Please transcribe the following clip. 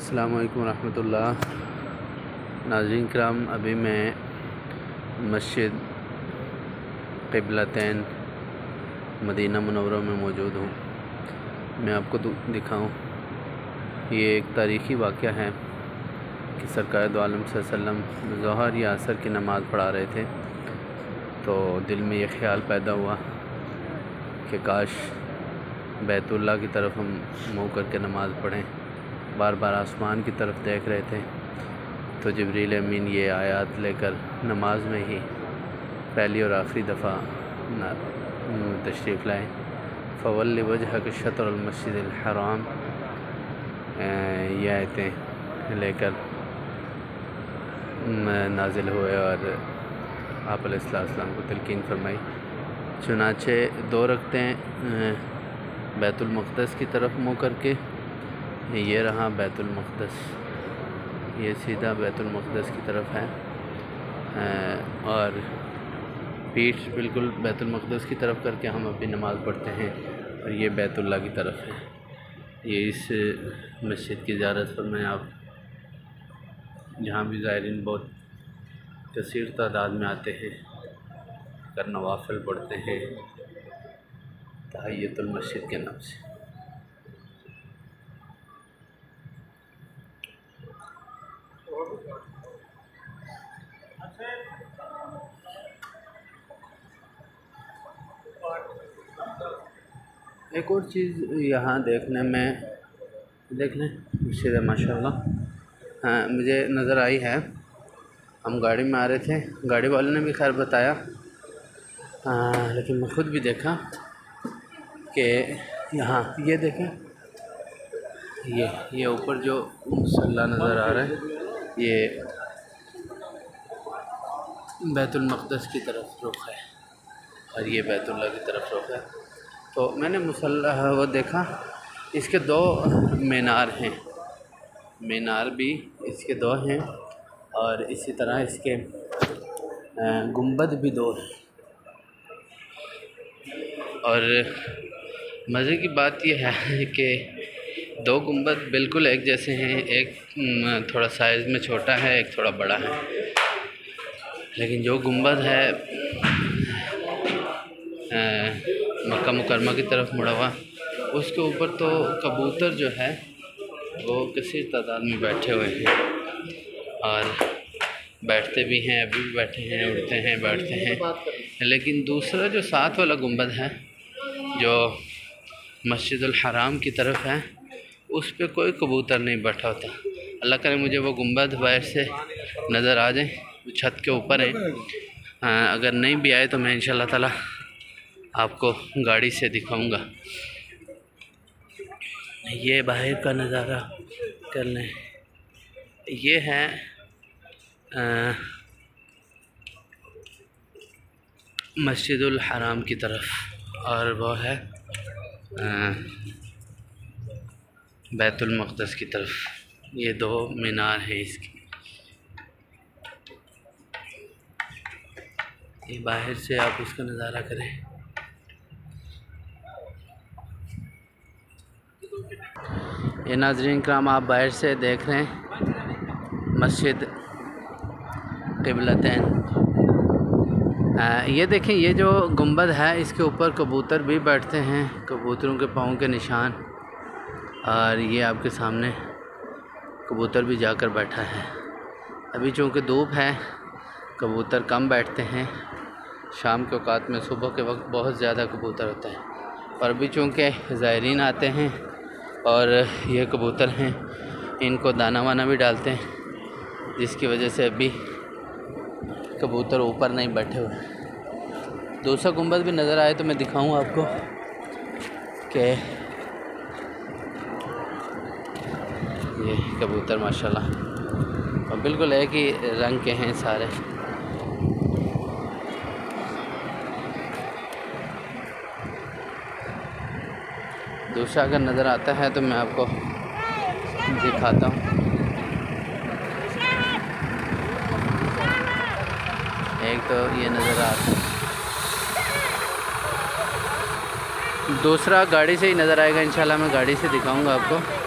अस्सलामु अलैकुम रहमतुल्लाह। नाज़रीन किराम, अभी मैं मस्जिद क़िबलतैन मदीना मुनव्वरा में मौजूद हूँ। मैं आपको दिखाऊँ, ये एक तारीख़ी वाक़या है कि सरकार दो आलम सल्लल्लाहु अलैहि वसल्लम ज़ोहर या असर की नमाज़ पढ़ा रहे थे, तो दिल में ये ख़्याल पैदा हुआ कि काश बैतुल्लाह की तरफ हम मुँह करके नमाज़ पढ़ें। बार बार आसमान की तरफ देख रहे थे, तो जिब्रील अमीन ये आयत लेकर नमाज में ही पहली और आखिरी दफ़ा तशरीफ़ लाए। फ़वल्लि वजहक शत्रल मस्जिदिल हराम, ये आयतें लेकर नाजिल हुए और आप अलैहिस्सलाम को तलकीन फरमाई। चुनाचे 2 रखतें बैतुल मक़दस की तरफ मुँह करके, ये रहा बैतुल मक़दस, ये सीधा बैतुल मक़दस की तरफ है और पीठ बिल्कुल बैतुल मक़दस की तरफ करके हम अपनी नमाज़ पढ़ते हैं और ये बैतुल्लाह की तरफ है। ये इस मस्जिद की ज़ियारत फरमाएं आप, जहाँ भी ज़ायरीन बहुत कसीर तादाद में आते हैं, कर नवाफ़िल पढ़ते हैं तहियतुल मस्जिद के नाम से। एक और चीज़ यहाँ देखने में, देख लें मस्जिद है माशाल्लाह, हाँ मुझे नज़र आई है। हम गाड़ी में आ रहे थे, गाड़ी वाले ने भी खैर बताया, लेकिन मैं ख़ुद भी देखा कि यहाँ ये देखें, ये ऊपर जो मुसल्ला नज़र आ रहा है, ये बैतुल मक़दस की तरफ रुख है और ये बैतुल्लाह की तरफ रुख है। तो मैंने मुसल्ला वो देखा, इसके 2 मीनार हैं, मीनार भी इसके 2 हैं और इसी तरह इसके गुंबद भी 2 हैं। और मज़े की बात यह है कि 2 गुंबद बिल्कुल एक जैसे हैं, एक थोड़ा साइज़ में छोटा है, एक थोड़ा बड़ा है, लेकिन जो गुंबद है मक्का मुकरमा की तरफ मुड़ा हुआ, उसके ऊपर तो कबूतर जो है वो कसीर तादाद में बैठे हुए हैं और बैठते भी हैं, अभी भी बैठे हैं, उड़ते हैं, बैठते हैं। लेकिन दूसरा जो साथ वाला गुंबद है जो मस्जिदुल हराम की तरफ है, उस पे कोई कबूतर नहीं बैठा होता। अल्लाह करे मुझे वो गुंबद बाहर से नज़र आ जाए, छत के ऊपर है। अगर नहीं भी आए तो मैं इंशाअल्लाह ताला आपको गाड़ी से दिखाऊंगा। ये बाहर का नज़ारा कर लें, ये है मस्जिदुल हराम की तरफ और वो है बैतुल मक़दस की तरफ। ये 2 मीनार हैं इसकी। ये बाहर से आप इसका नज़ारा करें। ये नाज़रीन किराम, आप बाहर से देख रहे हैं मस्जिद क़िबलतैन। ये देखें, ये जो गुंबद है इसके ऊपर कबूतर भी बैठते हैं, कबूतरों के पाँव के निशान, और ये आपके सामने कबूतर भी जाकर बैठा है। अभी चूँकि धूप है, कबूतर कम बैठते हैं, शाम के औकात में, सुबह के वक्त बहुत ज़्यादा कबूतर होता है। और अभी चूँकि ज़ायरीन आते हैं और ये कबूतर हैं, इनको दाना वाना भी डालते हैं, जिसकी वजह से अभी कबूतर ऊपर नहीं बैठे हुए। दूसरा गुंबद भी नज़र आए तो मैं दिखाऊं आपको कि ये कबूतर माशाल्लाह और बिल्कुल एक ही रंग के हैं सारे। दूसरा अगर नज़र आता है तो मैं आपको दिखाता हूँ। एक तो ये नज़र आ रहा है, दूसरा गाड़ी से ही नज़र आएगा, इंशाल्लाह मैं गाड़ी से दिखाऊंगा आपको।